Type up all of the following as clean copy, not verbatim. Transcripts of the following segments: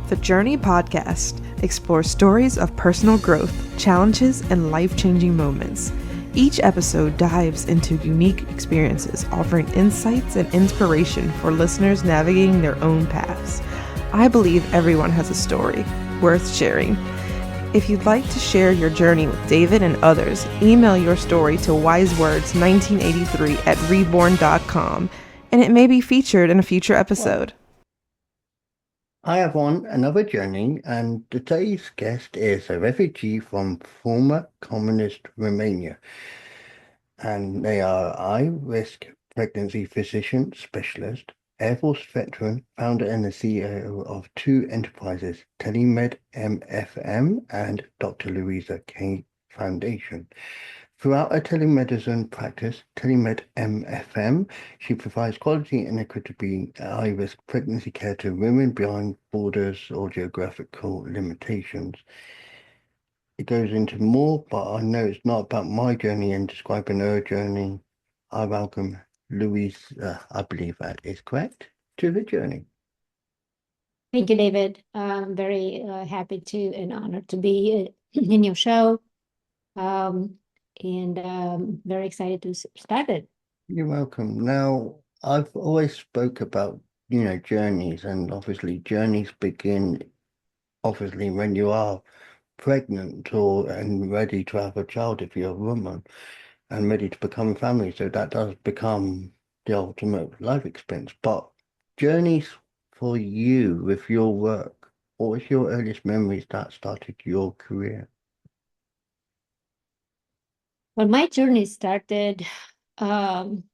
The Journey podcast explores stories of personal growth, challenges, and life-changing moments. Each episode dives into unique experiences, offering insights and inspiration for listeners navigating their own paths. I believe everyone has a story worth sharing. If you'd like to share your journey with David and others, email your story to wisewords1983@reborn.com, and it may be featured in a future episode. I have on another journey, and today's guest is a refugee from former Communist Romania, and they are high-risk pregnancy physician specialist, Air Force veteran, founder and the CEO of two enterprises, TeleMed MFM and Dr. Luissa K Foundation. Throughout her telemedicine practice, TeleMed MFM, she provides quality and equitable high-risk pregnancy care to women beyond borders or geographical limitations. It goes into more, but I know it's not about my journey and describing her journey. I welcome Louise, I believe that is correct, to the journey. Thank you, David. I'm very happy to and honored to be in your show. And very excited to start it. You're welcome. Now, I've always spoke about, journeys, and obviously journeys begin obviously when you are pregnant and ready to have a child if you're a woman and ready to become a family. So that does become the ultimate life experience. But journeys for you with your work, what was your earliest memories that started your career? Well, my journey started when,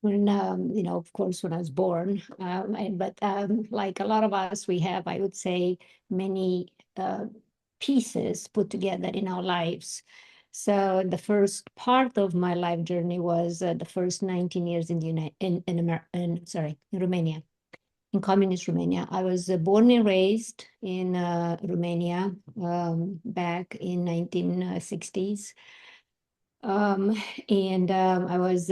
of course, when I was born. But like a lot of us, we have, I would say, many pieces put together in our lives. So the first part of my life journey was the first 19 years in Romania, in Communist Romania. I was born and raised in Romania back in 1960s. I was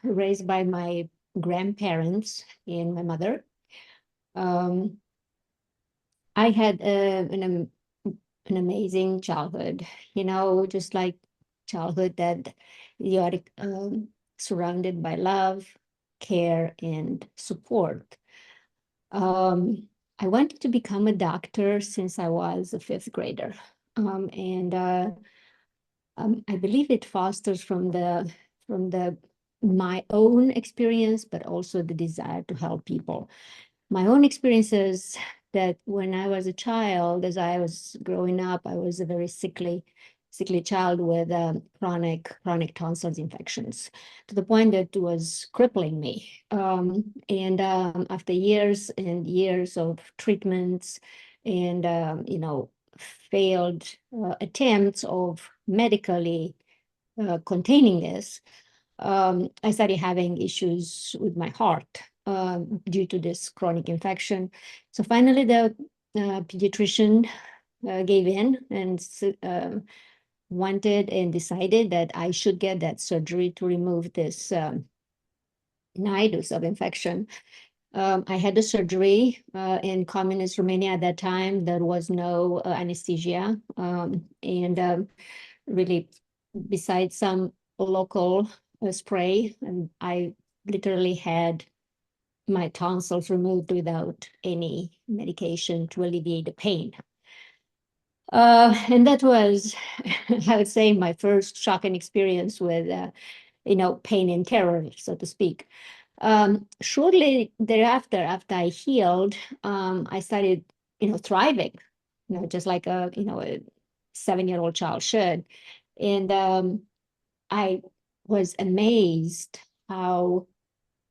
raised by my grandparents and my mother. I had an amazing childhood, just like childhood that you are surrounded by love, care, and support. I wanted to become a doctor since I was a fifth grader. I believe it fosters from my own experience, but also the desire to help people. My own experiences that when I was a child, as I was growing up, I was a very sickly child with chronic tonsils infections to the point that it was crippling me. After years and years of treatments and failed attempts of medically containing this, I started having issues with my heart due to this chronic infection. So finally, the pediatrician gave in and wanted and decided that I should get that surgery to remove this nidus of infection. I had the surgery in Communist Romania at that time. There was no anesthesia. Really, besides some local spray, and I literally had my tonsils removed without any medication to alleviate the pain. And that was, I would say, my first shocking experience with, pain and terror, so to speak. Shortly thereafter, after I healed, I started, thriving, just like a 7-year-old child should. And I was amazed how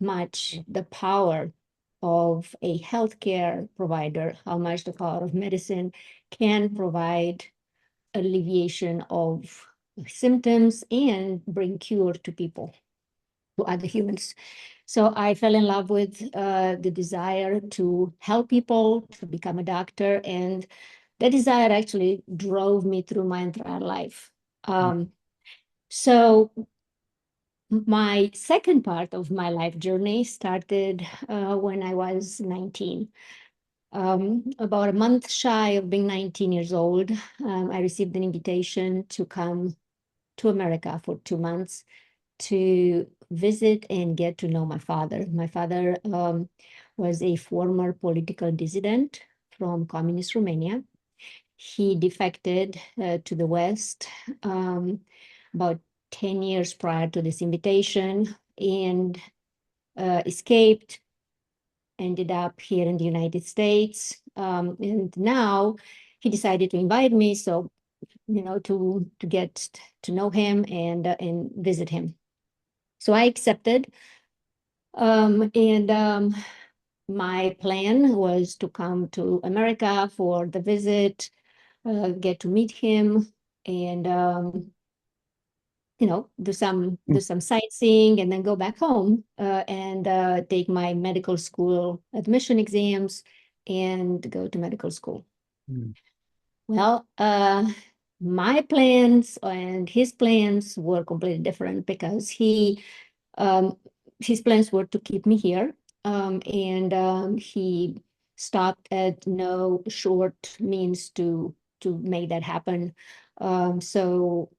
much the power of a healthcare provider, how much the power of medicine can provide alleviation of symptoms and bring cure to people, to other humans. So I fell in love with the desire to help people, to become a doctor, and that desire actually drove me through my entire life. So my second part of my life journey started when I was 19. About a month shy of being 19 years old, I received an invitation to come to America for 2 months to visit and get to know my father. My father was a former political dissident from Communist Romania. He defected to the West about 10 years prior to this invitation and escaped, ended up here in the United States. And now he decided to invite me, so, to get to know him and visit him. So I accepted. And my plan was to come to America for the visit, get to meet him, and do some sightseeing, and then go back home and take my medical school admission exams and go to medical school. Mm. Well, my plans and his plans were completely different because his plans were to keep me here, and he stopped at no short means to make that happen. So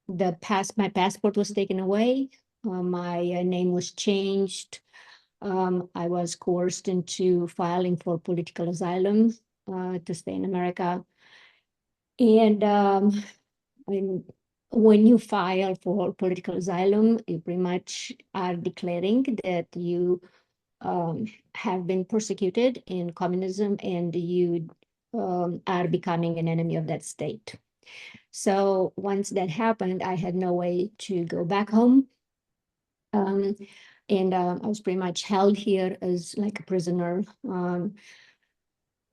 my passport was taken away. My name was changed. I was coerced into filing for political asylum to stay in America. And when you file for political asylum, you pretty much are declaring that you have been persecuted in communism, and you are becoming an enemy of that state. So once that happened, I had no way to go back home. And I was pretty much held here as like a prisoner.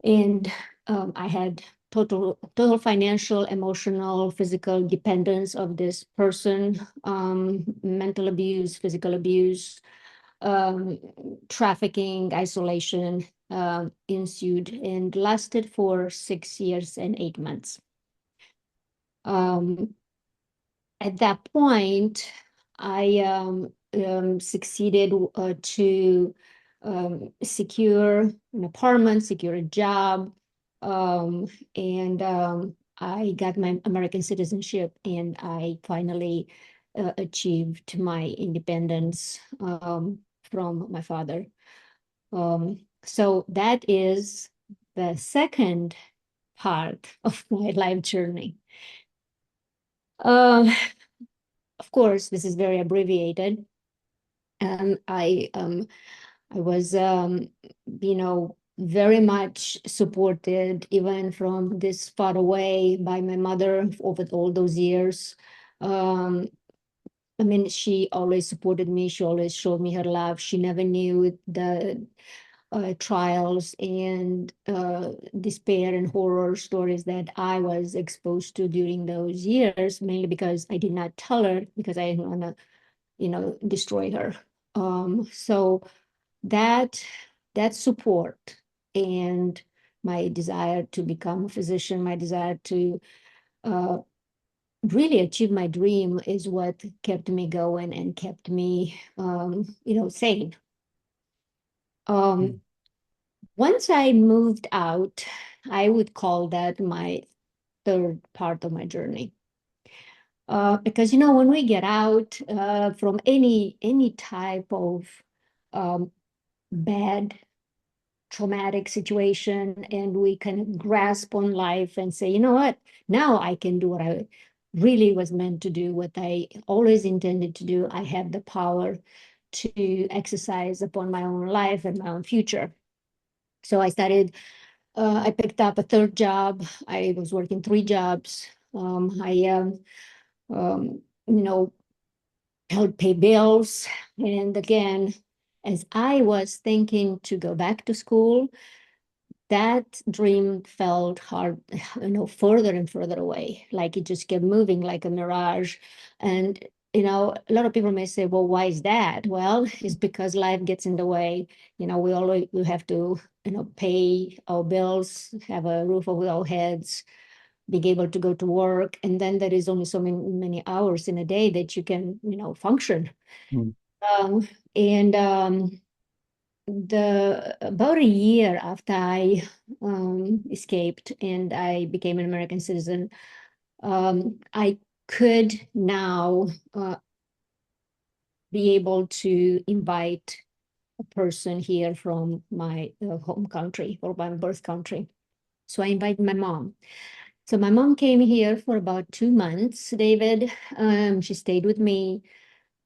And I had total financial, emotional, physical dependence of this person, mental abuse, physical abuse, trafficking, isolation ensued and lasted for 6 years and 8 months. At that point, I succeeded to secure an apartment, secure a job, and I got my American citizenship, and I finally achieved my independence from my father. So that is the second part of my life journey. Of course, this is very abbreviated. I was, very much supported, even from this far away, by my mother over all those years. I mean, she always supported me. She always showed me her love. She never knew the trials and despair and horror stories that I was exposed to during those years, mainly because I did not tell her, because I didn't want to, destroy her. So that support and my desire to become a physician, my desire to really achieve my dream is what kept me going and kept me, sane. Once I moved out, I would call that my third part of my journey. Because, when we get out from any type of bad, traumatic situation, and we kind of grasp on life and say, you know what, now I can do what I really was meant to do, what I always intended to do. I have the power to exercise upon my own life and my own future. So I picked up a third job. I was working 3 jobs. I helped pay bills. And again, as I was thinking to go back to school, that dream felt hard, further and further away, like it just kept moving like a mirage. And, a lot of people may say, well, why is that? Well, it's because life gets in the way. We have to, pay our bills, have a roof over our heads, being able to go to work. And then there is only so many hours in a day that you can, function. Mm. And about a year after I escaped and I became an American citizen, I could now be able to invite a person here from my home country or my birth country. So I invited my mom. So my mom came here for about 2 months, David. She stayed with me.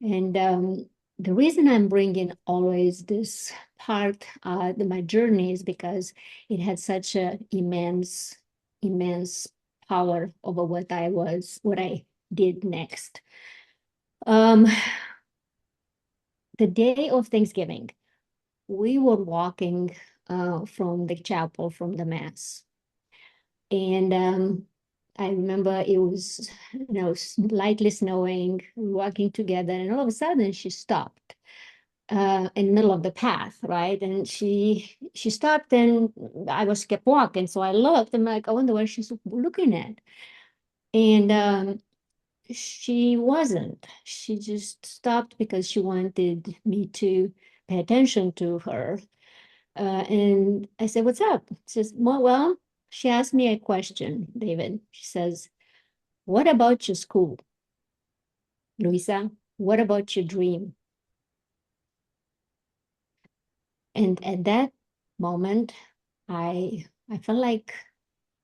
And the reason I'm bringing always this part, my journey, is because it had such an immense, immense power over what I did next. The day of Thanksgiving, we were walking from the chapel, from the mass. And I remember it was, lightly snowing, walking together, and all of a sudden she stopped in the middle of the path, right? And she stopped, and I was kept walking. So I looked, and I'm like, I wonder what she's looking at. And she wasn't. She just stopped because she wanted me to pay attention to her. And I said, "What's up?" She says, "Well," she asked me a question, David. She says, "What about your school, Luissa? What about your dream?" And at that moment, I felt like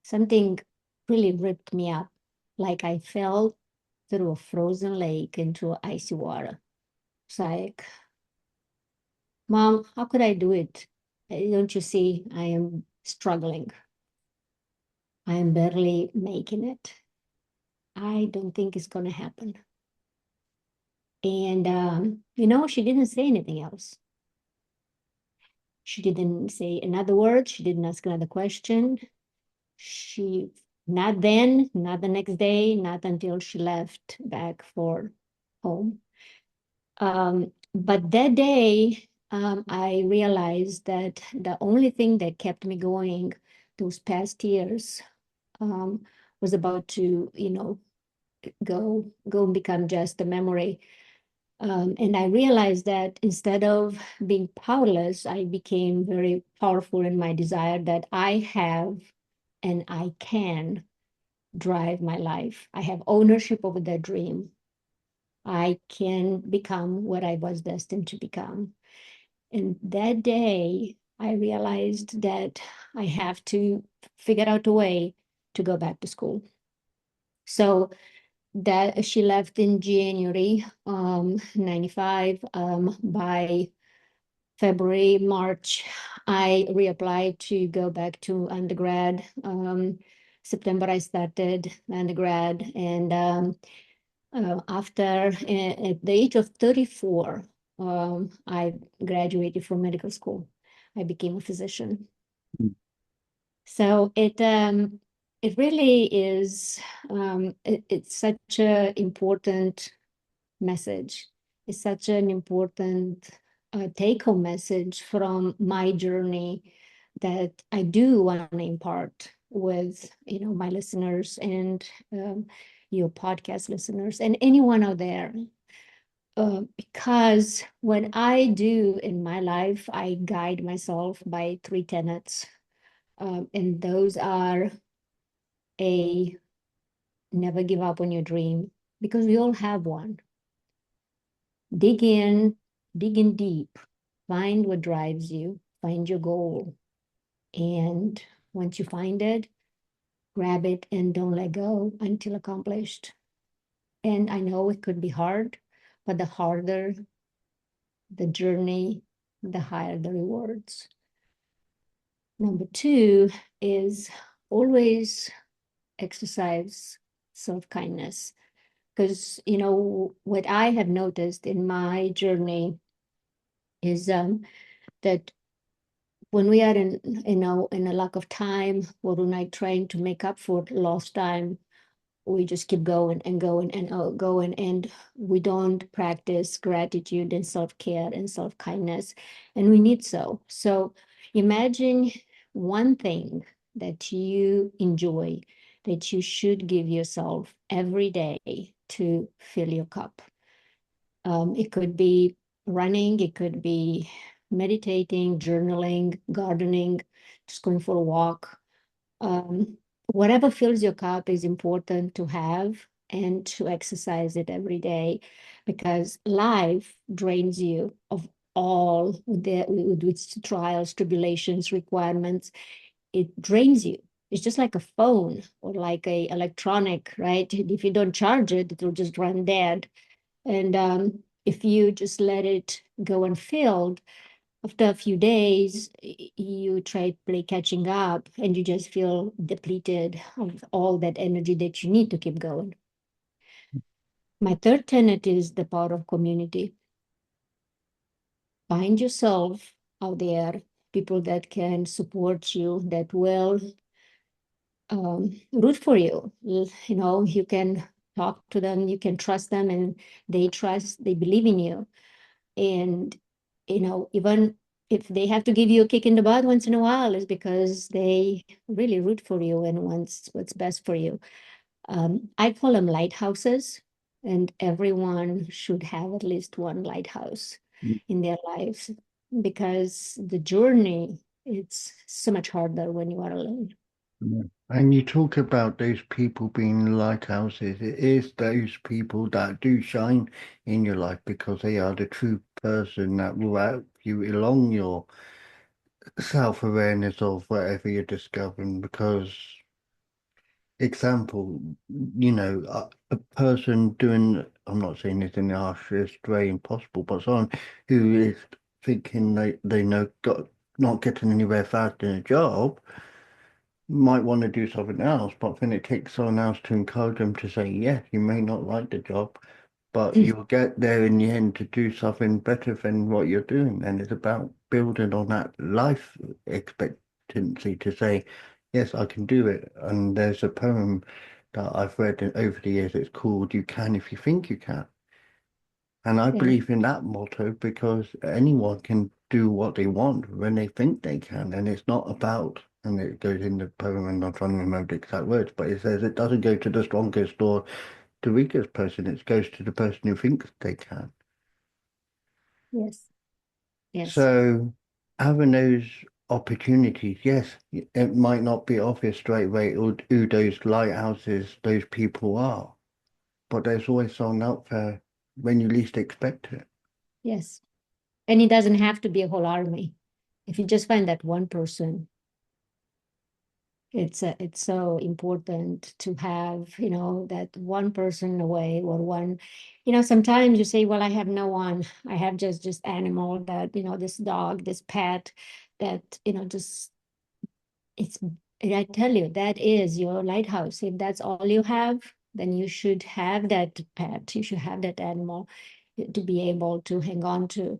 something really ripped me up, like I fell through a frozen lake into icy water. It's like, Mom, how could I do it? Don't you see I am struggling? I am barely making it. I don't think it's going to happen. And, she didn't say anything else. She didn't say another word. She didn't ask another question. Not then, not the next day, not until she left back for home. But that day, I realized that the only thing that kept me going those past years was about to, go and become just a memory. And I realized that instead of being powerless, I became very powerful in my desire that I have and I can drive my life. I have ownership over that dream. I can become what I was destined to become. And that day, I realized that I have to figure out a way to go back to school. So that she left in January 95. By February, March, I reapplied to go back to undergrad. September, I started undergrad. And after, at the age of 34, I graduated from medical school. I became a physician. Mm. So it really is, it's such an important message. It's such an important take-home message from my journey that I do want to impart with my listeners and your podcast listeners and anyone out there. Because what I do in my life, I guide myself by 3 tenets. And those are: A, never give up on your dream, because we all have one. Dig in deep, find what drives you, find your goal. And once you find it, grab it and don't let go until accomplished. And I know it could be hard, but the harder the journey, the higher the rewards. Number 2 is always exercise self-kindness. Because, what I have noticed in my journey is that when we are in a lack of time, or when I'm trying to make up for lost time, we just keep going and going and going, and we don't practice gratitude and self-care and self-kindness, and we need so imagine one thing that you enjoy, that you should give yourself every day to fill your cup. It could be running, it could be meditating, journaling, gardening, just going for a walk. Whatever fills your cup is important to have and to exercise it every day, because life drains you of all with its trials, tribulations, requirements. It drains you. It's just like a phone or like a electronic, right? If you don't charge it, it'll just run dead. And if you just let it go unfilled, after a few days, you try to play catching up and you just feel depleted of all that energy that you need to keep going. My third tenet is the power of community. Find yourself out there, people that can support you, that will root for you. You know, you can talk to them, you can trust them, and they believe in you. And, you know, even if they have to give you a kick in the butt once in a while, it's because they really root for you and wants what's best for you. I call them lighthouses, and everyone should have at least one lighthouse in their lives, because the journey, it's so much harder when you are alone. Yeah. And you talk about those people being lighthouses. It is those people that do shine in your life because they are the true person that will help you along your self-awareness of whatever you're discovering. Because, example, a person doing, I'm not saying this in the harshest way possible, but someone who is thinking they know got not getting anywhere fast in a job might want to do something else, but then it takes someone else to encourage them to say, yes, you may not like the job, but you'll get there in the end to do something better than what you're doing. And it's about building on that life expectancy to say, yes, I can do it. And there's a poem that I've read over the years. It's called You Can If You Think You Can. And I Yeah. believe in that motto because anyone can do what they want when they think they can. And it's not about, and it goes in the poem, and I'm trying to remember the exact words, but it says it doesn't go to the strongest or the weakest person, it goes to the person who thinks they can. Yes. Yes. So having those opportunities, yes, it might not be obvious straight away who those lighthouses, those people are, but there's always someone out there when you least expect it. Yes. And it doesn't have to be a whole army. If you just find that one person, it's so important to have, you know, that one person away, or one, you know, sometimes you say, well, I have no one. I have just animal that, you know, this dog, this pet that, you know, just, it's, I tell you, that is your lighthouse. If that's all you have, then you should have that pet. You should have that animal to be able to hang on to.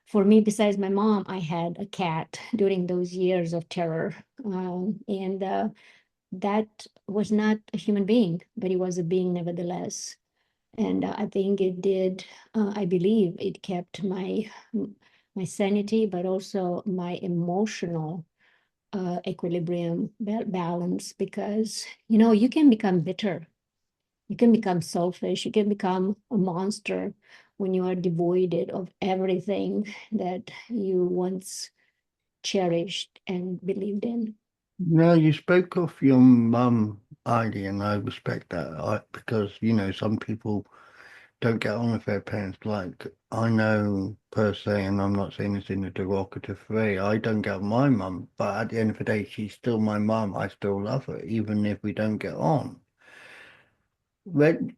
For me, besides my mom, I had a cat during those years of terror. And that was not a human being, but it was a being nevertheless. And I think it did, I believe it kept my sanity, but also my emotional equilibrium, balance, because, you know, you can become bitter, you can become selfish, you can become a monster when you are devoid of everything that you once cherished and believed in. Now, you spoke of your mum, Heidi, and I respect that because, some people don't get on with their parents. Like, I know per se, and I'm not saying this in a derogative way, I don't get on with my mum, but at the end of the day, she's still my mum. I still love her, even if we don't get on.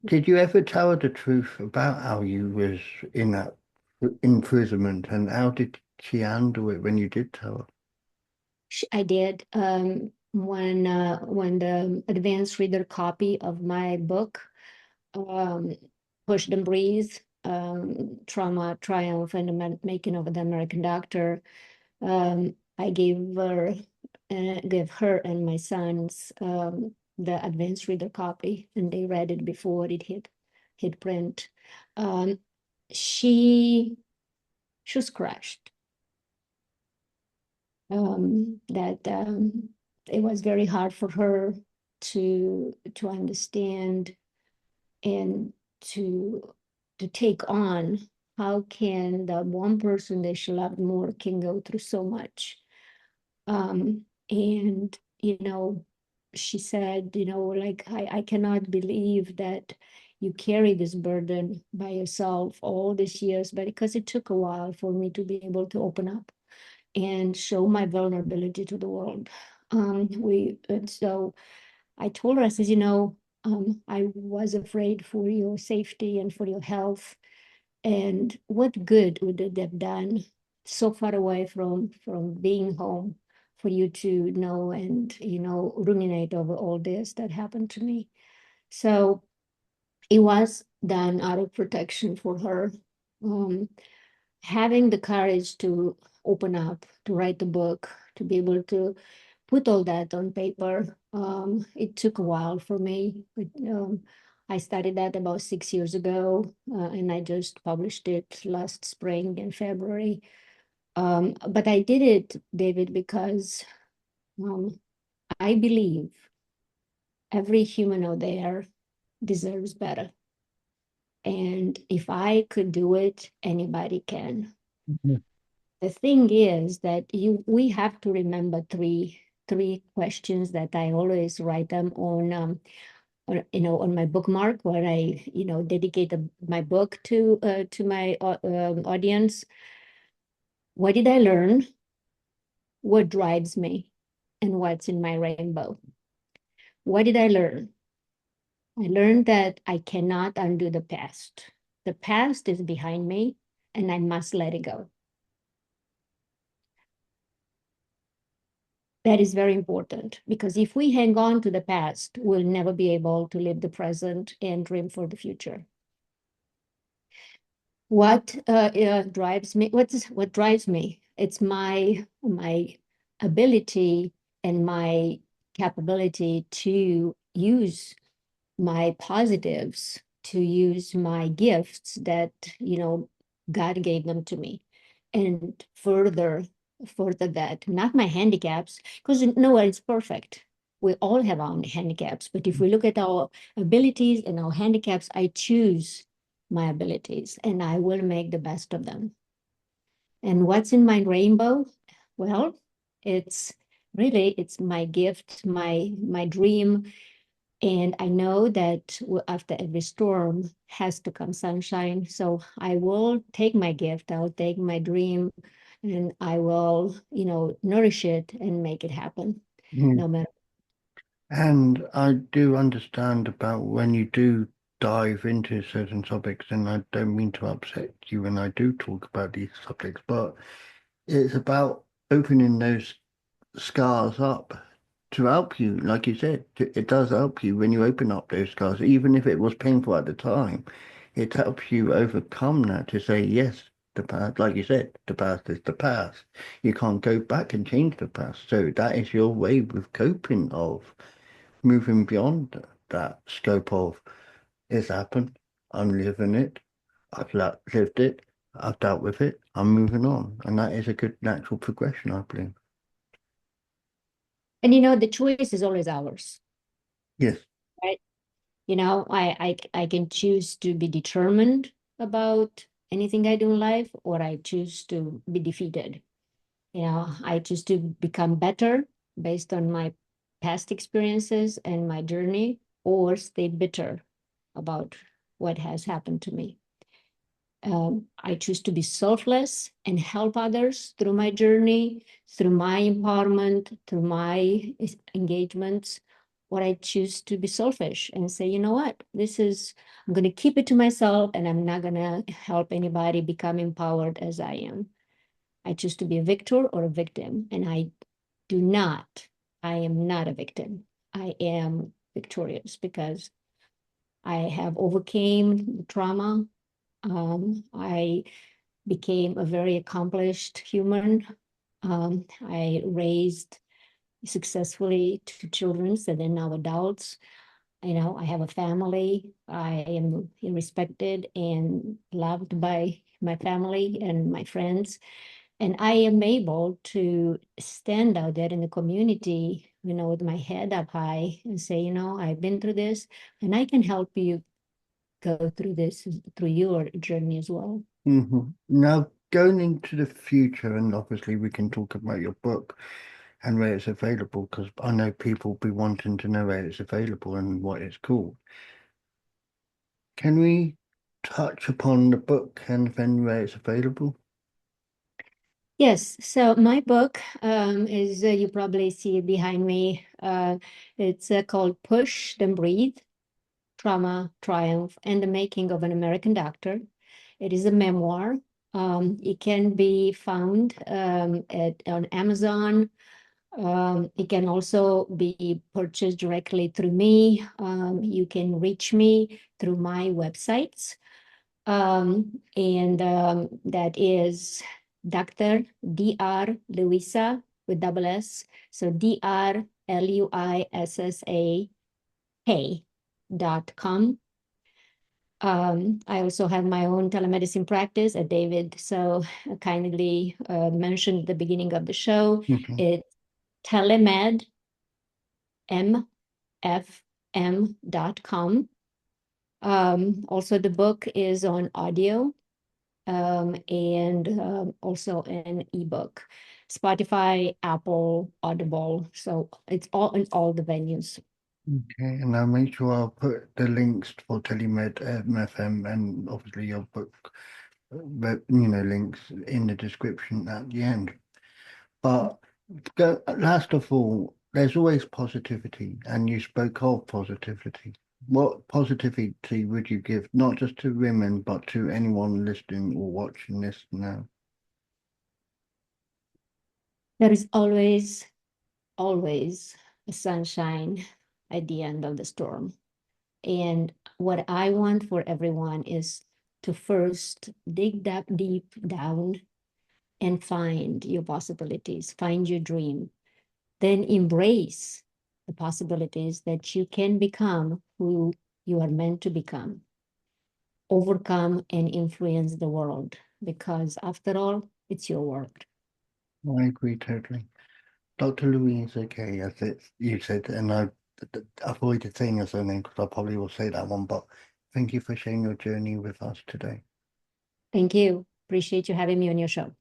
Did you ever tell her the truth about how you was in that imprisonment, and how did she handle it when you did tell her? I did. When the advanced reader copy of my book, um, Push and Breathe, Trauma, Triumph, and the Making of the American Doctor, I gave her and my sons the advanced reader copy, and they read it before it hit print. Um, she she was crushed. That it was very hard for her to understand and to take on how can the one person that she loved more can go through so much? And, she said, like, I cannot believe that you carry this burden by yourself all these years, but because it took a while for me to be able to open up and show my vulnerability to the world. So I told her, I said, I was afraid for your safety and for your health. And what good would it have done so far away from being home for you to know and, ruminate over all this that happened to me? So it was done out of protection for her. Having the courage to open up, to write the book, to be able to put all that on paper, it took a while for me. But, I started that about 6 years ago, and I just published it last spring in February. But I did it, David, because I believe every human out there deserves better. And if I could do it, anybody can. Mhm. The thing is that we have to remember three questions that I always write them on my bookmark where I dedicate my book to my audience. What did I learn? What drives me? And what's in my rainbow? What did I learn? I learned that I cannot undo the past. The past is behind me, and I must let it go. That is very important, because if we hang on to the past, we'll never be able to live the present and dream for the future. What drives me? What drives me? It's my ability and my capability to use my positives, to use my gifts that God gave them to me, and further that, not my handicaps, because no one is perfect. We all have our handicaps, but if we look at our abilities and our handicaps, I choose my abilities and I will make the best of them. And what's in my rainbow? Well, it's my gift, my dream. And I know that after every storm has to come sunshine. So I will take my gift, I'll take my dream, and I will, nourish it and make it happen, Mm. no matter. And I do understand about when you do dive into certain topics, and I don't mean to upset you when I do talk about these subjects, but it's about opening those scars up to help you. Like you said, it does help you when you open up those scars, even if it was painful at the time. It helps you overcome that to say, yes, the past, like you said, the past is the past. You can't go back and change the past. So that is your way with coping of moving beyond that scope of it's happened, I'm living it, I've lived it, I've dealt with it, I'm moving on. And that is a good natural progression, I believe. And the choice is always ours, Yes. right? I can choose to be determined about anything I do in life, or I choose to be defeated. I choose to become better based on my past experiences and my journey, or stay bitter about what has happened to me. I choose to be selfless and help others through my journey, through my empowerment, through my engagements. Or I choose to be selfish and say, you know what, I'm going to keep it to myself and I'm not going to help anybody become empowered as I am. I choose to be a victor or a victim, and I am not a victim. I am victorious because I have overcame the trauma. I became a very accomplished human. I raised successfully two children, so they're now adults. I have a family. I am respected and loved by my family and my friends. And I am able to stand out there in the community, with my head up high and say, I've been through this and I can help you go through this, through your journey as well. Now, going into the future, and obviously we can talk about your book and where it's available, because I know people will be wanting to know where it's available and what it's called. Can we touch upon the book and then where it's available? Yes, so my book is, you probably see it behind me. It's called Push, Then Breathe, Trauma, Triumph, and the Making of an American Doctor. It is a memoir. It can be found on Amazon. It can also be purchased directly through me. You can reach me through my websites. That is Dr. Luissa with double S. So DrLuissaK.com. I also have my own telemedicine practice at David. So kindly mentioned at the beginning of the show. It's TeleMed MFM.com. Also, the book is on audio and also an ebook, Spotify, Apple, Audible. So it's all in all the venues. Okay, and I'll make sure I'll put the links for TeleMed MFM and obviously your book, links in the description at the end. But last of all, there's always positivity, and you spoke of positivity. What positivity would you give, not just to women, but to anyone listening or watching this now? There is always a sunshine at the end of the storm. And what I want for everyone is to first dig that deep down and find your possibilities, find your dream, then embrace the possibilities that you can become who you are meant to become, overcome and influence the world, because after all, it's your world. I agree totally. Dr. Luissa K, as you said, and I avoided saying your surname because I probably will say that one, but thank you for sharing your journey with us today. Thank you. Appreciate you having me on your show.